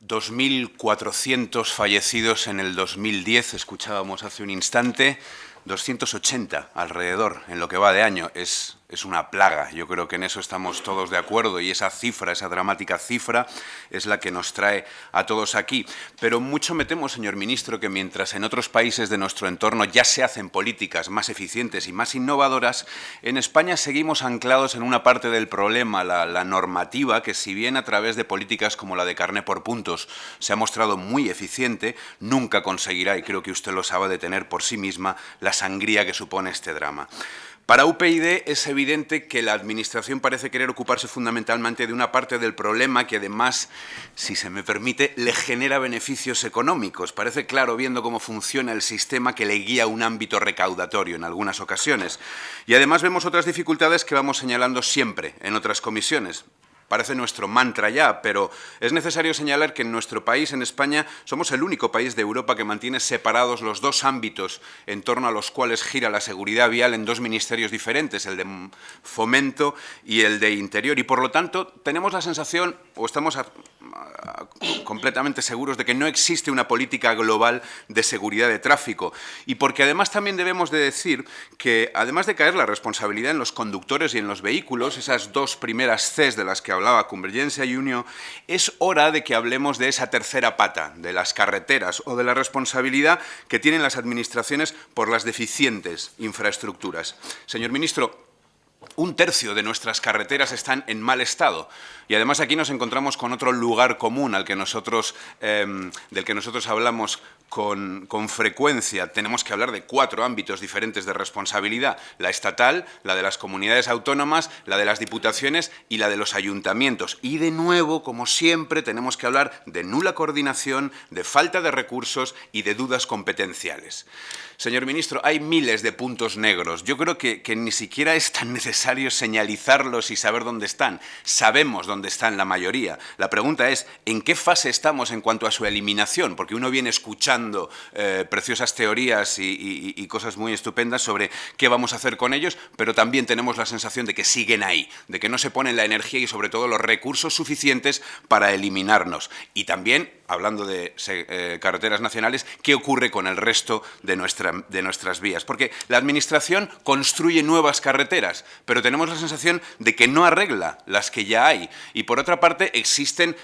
2.400 fallecidos en el 2010, escuchábamos hace un instante, 280 alrededor en lo que va de año. Es una plaga, yo creo que en eso estamos todos de acuerdo y esa cifra, esa dramática cifra, es la que nos trae a todos aquí. Pero mucho me temo, señor ministro, que mientras en otros países de nuestro entorno ya se hacen políticas más eficientes y más innovadoras, en España seguimos anclados en una parte del problema, la normativa, que si bien a través de políticas como la de carné por puntos se ha mostrado muy eficiente, nunca conseguirá, y creo que usted lo sabe, detener por sí misma la sangría que supone este drama. Para UPyD es evidente que la Administración parece querer ocuparse fundamentalmente de una parte del problema que además, si se me permite, le genera beneficios económicos. Parece claro, viendo cómo funciona el sistema, que le guía un ámbito recaudatorio en algunas ocasiones. Y además vemos otras dificultades que vamos señalando siempre en otras comisiones. Parece nuestro mantra ya, pero es necesario señalar que en nuestro país, en España, somos el único país de Europa que mantiene separados los dos ámbitos en torno a los cuales gira la seguridad vial en dos ministerios diferentes, el de Fomento y el de Interior. Y, por lo tanto, tenemos la sensación, o estamos completamente seguros de que no existe una política global de seguridad de tráfico. Y porque además también debemos de decir que, además de caer la responsabilidad en los conductores y en los vehículos, esas dos primeras Cs de las que hablaba Convergencia y Unió, es hora de que hablemos de esa tercera pata, de las carreteras o de la responsabilidad que tienen las administraciones por las deficientes infraestructuras. Señor ministro, 1/3 de nuestras carreteras están en mal estado y además aquí nos encontramos con otro lugar común del que nosotros hablamos con frecuencia. Tenemos que hablar de 4 ámbitos diferentes de responsabilidad: la estatal, la de las comunidades autónomas, la de las diputaciones y la de los ayuntamientos. Y de nuevo, como siempre, tenemos que hablar de nula coordinación, de falta de recursos y de dudas competenciales. Señor ministro, hay miles de puntos negros. Yo creo que ni siquiera es tan necesario señalizarlos y saber dónde están. Sabemos dónde están la mayoría. La pregunta es, ¿en qué fase estamos en cuanto a su eliminación? Porque uno viene escuchando preciosas teorías y cosas muy estupendas sobre qué vamos a hacer con ellos, pero también tenemos la sensación de que siguen ahí, de que no se ponen la energía y sobre todo los recursos suficientes para eliminarnos. Y también, hablando de carreteras nacionales, ¿qué ocurre con el resto de nuestras vías? Porque la Administración construye nuevas carreteras, pero tenemos la sensación de que no arregla las que ya hay. Y por otra parte, existen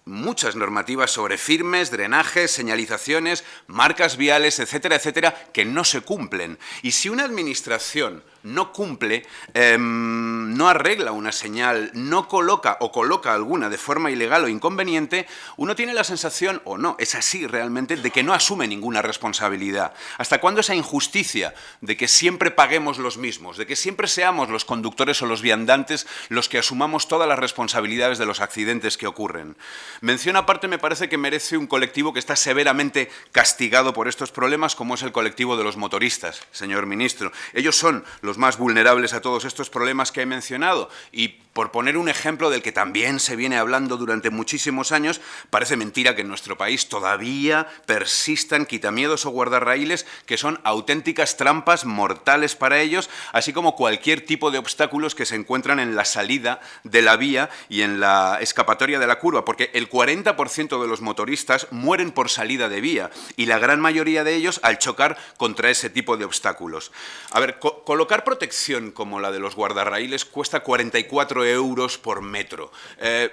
muchas normativas sobre firmes, drenajes, señalizaciones, marcas viales, etcétera, etcétera, que no se cumplen. Y si una administración no cumple, no arregla una señal, no coloca o coloca alguna de forma ilegal o inconveniente, uno tiene la sensación, o no, es así realmente, de que no asume ninguna responsabilidad. ¿Hasta cuándo esa injusticia de que siempre paguemos los mismos, de que siempre seamos los conductores o los viandantes los que asumamos todas las responsabilidades de los accidentes que ocurren? Mención aparte me parece que merece un colectivo que está severamente castigado por estos problemas, como es el colectivo de los motoristas, señor ministro. Ellos son los más vulnerables a todos estos problemas que he mencionado y, por poner un ejemplo del que también se viene hablando durante muchísimos años, parece mentira que en nuestro país todavía persistan quitamiedos o guardarraíles que son auténticas trampas mortales para ellos, así como cualquier tipo de obstáculos que se encuentran en la salida de la vía y en la escapatoria de la curva, porque el 40% de los motoristas mueren por salida de vía y la gran mayoría de ellos al chocar contra ese tipo de obstáculos. A ver, colocar protección como la de los guardarraíles cuesta 44 euros por metro.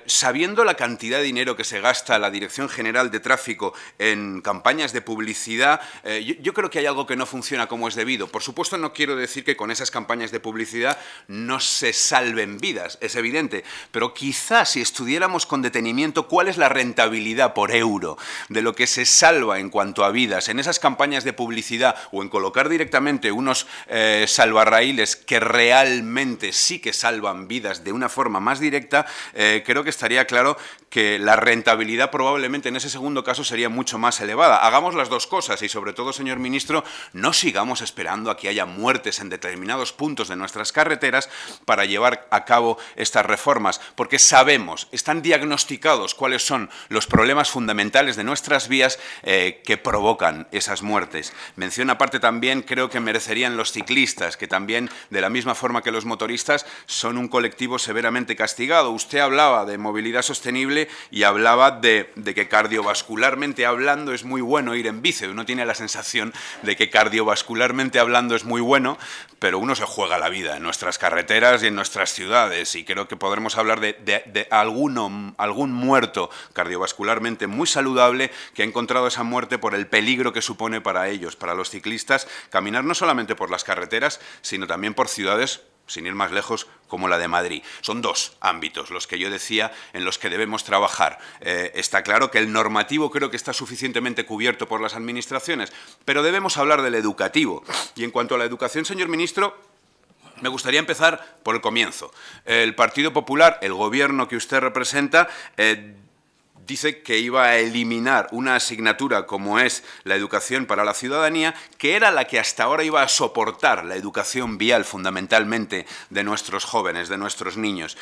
Sabiendo la cantidad de dinero que se gasta la Dirección General de Tráfico en campañas de publicidad, yo creo que hay algo que no funciona como es debido. Por supuesto, no quiero decir que con esas campañas de publicidad no se salven vidas, es evidente, pero quizás si estudiáramos con detenimiento cuál es la rentabilidad por euro de lo que se salva en cuanto a vidas en esas campañas de publicidad o en colocar directamente unos salvarraíles que realmente sí que salvan vidas de una forma más directa, creo que estaría claro que la rentabilidad probablemente en ese segundo caso sería mucho más elevada. Hagamos las dos cosas y, sobre todo, señor ministro, no sigamos esperando a que haya muertes en determinados puntos de nuestras carreteras para llevar a cabo estas reformas, porque sabemos, están diagnosticados cuáles son los problemas fundamentales de nuestras vías que provocan esas muertes. Mención aparte también creo que merecerían los ciclistas, que también también, de la misma forma que los motoristas, son un colectivo severamente castigado. Usted hablaba de movilidad sostenible y hablaba de que cardiovascularmente hablando es muy bueno ir en bici. Uno tiene la sensación de que cardiovascularmente hablando es muy bueno, pero uno se juega la vida en nuestras carreteras y en nuestras ciudades, y creo que podremos hablar de algún muerto cardiovascularmente muy saludable que ha encontrado esa muerte por el peligro que supone para ellos, para los ciclistas, caminar no solamente por las carreteras, sino también por ciudades, sin ir más lejos, como la de Madrid. Son dos ámbitos los que yo decía en los que debemos trabajar. Está claro que el normativo creo que está suficientemente cubierto por las administraciones, pero debemos hablar del educativo. Y en cuanto a la educación, señor ministro, me gustaría empezar por el comienzo. El Partido Popular, el gobierno que usted representa, dice que iba a eliminar una asignatura como es la educación para la ciudadanía, que era la que hasta ahora iba a soportar la educación vial fundamentalmente de nuestros jóvenes, de nuestros niños.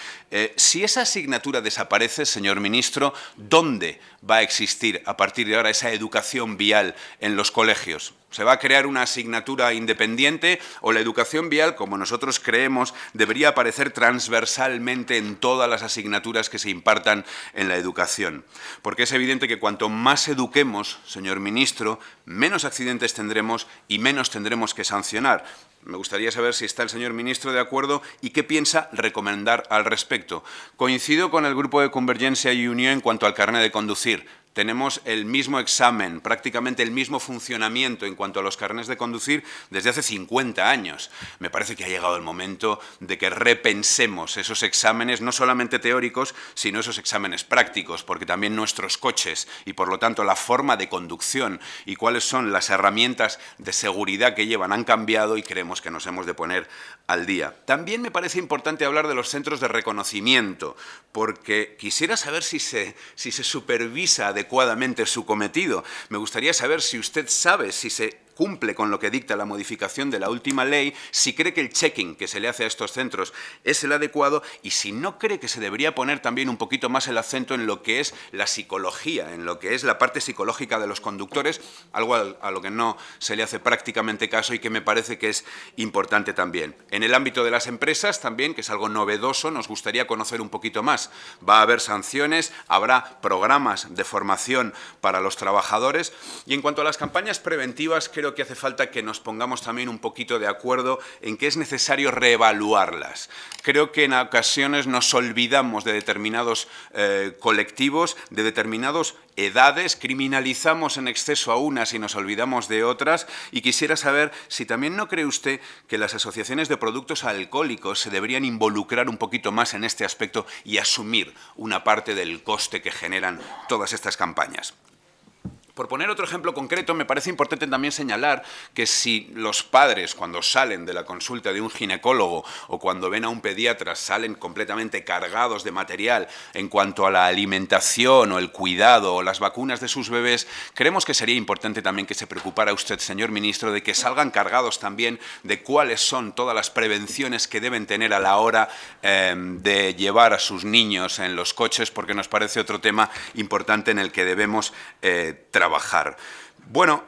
Si esa asignatura desaparece, señor ministro, ¿dónde va a existir a partir de ahora esa educación vial en los colegios? ¿Se va a crear una asignatura independiente o la educación vial, como nosotros creemos, debería aparecer transversalmente en todas las asignaturas que se impartan en la educación? Porque es evidente que cuanto más eduquemos, señor ministro, menos accidentes tendremos y menos tendremos que sancionar. Me gustaría saber si está el señor ministro de acuerdo y qué piensa recomendar al respecto. Coincido con el grupo de Convergencia y Unió en cuanto al carnet de conducir. Tenemos el mismo examen, prácticamente el mismo funcionamiento en cuanto a los carnets de conducir desde hace 50 años. Me parece que ha llegado el momento de que repensemos esos exámenes, no solamente teóricos, sino esos exámenes prácticos, porque también nuestros coches y, por lo tanto, la forma de conducción y cuáles son las herramientas de seguridad que llevan han cambiado y creemos que nos hemos de poner al día. También me parece importante hablar de los centros de reconocimiento, porque quisiera saber si se supervisa adecuadamente su cometido. Me gustaría saber si usted sabe si se cumple con lo que dicta la modificación de la última ley, si cree que el checking que se le hace a estos centros es el adecuado y si no cree que se debería poner también un poquito más el acento en lo que es la psicología, en lo que es la parte psicológica de los conductores, algo a lo que no se le hace prácticamente caso y que me parece que es importante también. En el ámbito de las empresas también, que es algo novedoso, nos gustaría conocer un poquito más. Va a haber sanciones, habrá programas de formación para los trabajadores y en cuanto a las campañas preventivas, creo que hace falta que nos pongamos también un poquito de acuerdo en que es necesario reevaluarlas. Creo que en ocasiones nos olvidamos de determinados colectivos, de determinadas edades, criminalizamos en exceso a unas y nos olvidamos de otras, y quisiera saber si también no cree usted que las asociaciones de productos alcohólicos se deberían involucrar un poquito más en este aspecto y asumir una parte del coste que generan todas estas campañas. Por poner otro ejemplo concreto, me parece importante también señalar que si los padres, cuando salen de la consulta de un ginecólogo o cuando ven a un pediatra, salen completamente cargados de material en cuanto a la alimentación o el cuidado o las vacunas de sus bebés, creemos que sería importante también que se preocupara usted, señor ministro, de que salgan cargados también de cuáles son todas las prevenciones que deben tener a la hora de llevar a sus niños en los coches, porque nos parece otro tema importante en el que debemos trabajar. Bueno,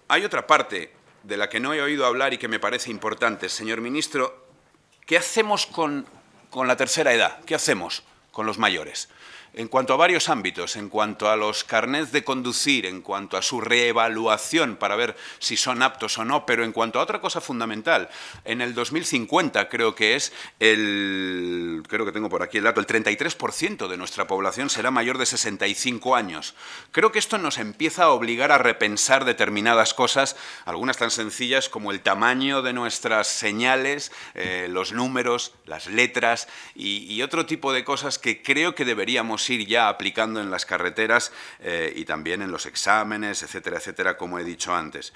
hay otra parte de la que no he oído hablar y que me parece importante. Señor ministro, ¿qué hacemos con la tercera edad? ¿Qué hacemos con los mayores? En cuanto a varios ámbitos, en cuanto a los carnets de conducir, en cuanto a su reevaluación para ver si son aptos o no, pero en cuanto a otra cosa fundamental, en el 2050 creo que es creo que tengo por aquí el dato, el 33% de nuestra población será mayor de 65 años. Creo que esto nos empieza a obligar a repensar determinadas cosas, algunas tan sencillas como el tamaño de nuestras señales, los números, las letras y otro tipo de cosas que creo que deberíamos ir ya aplicando en las carreteras y también en los exámenes, etcétera, etcétera, como he dicho antes.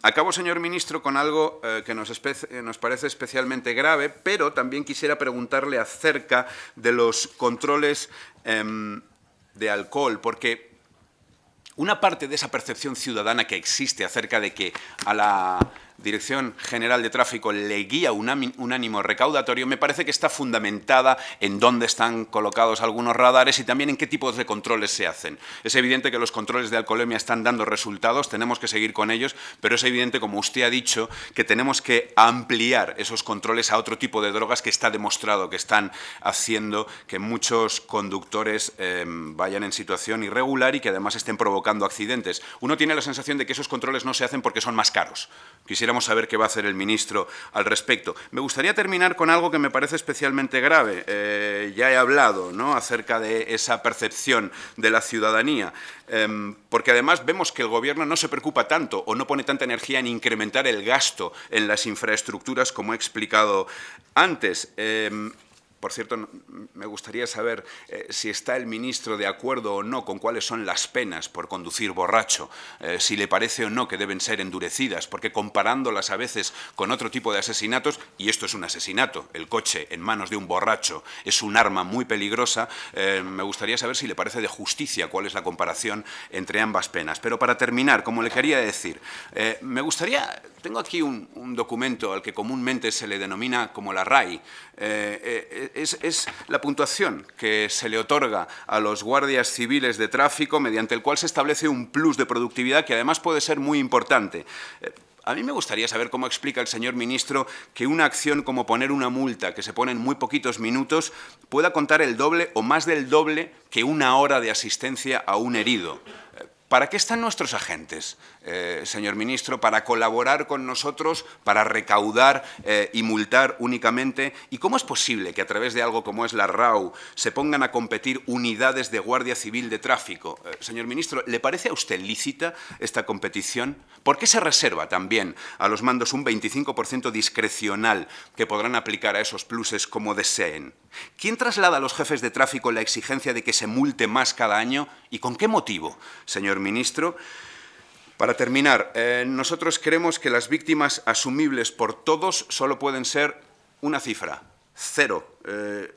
Acabo, señor ministro, con algo que nos parece especialmente grave, pero también quisiera preguntarle acerca de los controles de alcohol, porque una parte de esa percepción ciudadana que existe acerca de que a la Dirección General de Tráfico le guía un ánimo recaudatorio, me parece que está fundamentada en dónde están colocados algunos radares y también en qué tipos de controles se hacen. Es evidente que los controles de alcoholemia están dando resultados, tenemos que seguir con ellos, pero es evidente, como usted ha dicho, que tenemos que ampliar esos controles a otro tipo de drogas que está demostrado que están haciendo que muchos conductores vayan en situación irregular y que además estén provocando accidentes. Uno tiene la sensación de que esos controles no se hacen porque son más caros. Quisiéramos saber qué va a hacer el ministro al respecto. Me gustaría terminar con algo que me parece especialmente grave. Ya he hablado, ¿no?, acerca de esa percepción de la ciudadanía, porque además vemos que el Gobierno no se preocupa tanto o no pone tanta energía en incrementar el gasto en las infraestructuras como he explicado antes. Por cierto, me gustaría saber si está el ministro de acuerdo o no con cuáles son las penas por conducir borracho, si le parece o no que deben ser endurecidas, porque comparándolas a veces con otro tipo de asesinatos, y esto es un asesinato, el coche en manos de un borracho es un arma muy peligrosa, me gustaría saber si le parece de justicia cuál es la comparación entre ambas penas. Pero para terminar, como le quería decir, me gustaría, tengo aquí un documento al que comúnmente se le denomina como la RAI, es la puntuación que se le otorga a los guardias civiles de tráfico mediante el cual se establece un plus de productividad que además puede ser muy importante. A mí me gustaría saber cómo explica el señor ministro que una acción como poner una multa que se pone en muy poquitos minutos pueda contar el doble o más del doble que una hora de asistencia a un herido. ¿Para qué están nuestros agentes, señor ministro? ¿Para colaborar con nosotros, para recaudar y multar únicamente? ¿Y cómo es posible que a través de algo como es la RAU se pongan a competir unidades de Guardia Civil de Tráfico? Señor ministro, ¿le parece a usted lícita esta competición? ¿Por qué se reserva también a los mandos un 25% discrecional que podrán aplicar a esos pluses como deseen? ¿Quién traslada a los jefes de tráfico la exigencia de que se multe más cada año y con qué motivo, señor ministro? Para terminar, nosotros creemos que las víctimas asumibles por todos solo pueden ser una cifra: 0.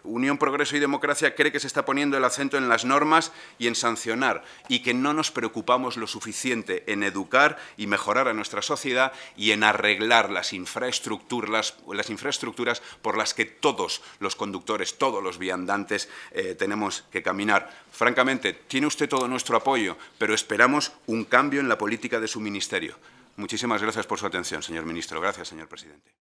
Unión, Progreso y Democracia cree que se está poniendo el acento en las normas y en sancionar, y que no nos preocupamos lo suficiente en educar y mejorar a nuestra sociedad y en arreglar las infraestructuras por las que todos los conductores, todos los viandantes tenemos que caminar. Francamente, tiene usted todo nuestro apoyo, pero esperamos un cambio en la política de su ministerio. Muchísimas gracias por su atención, señor ministro. Gracias, señor presidente.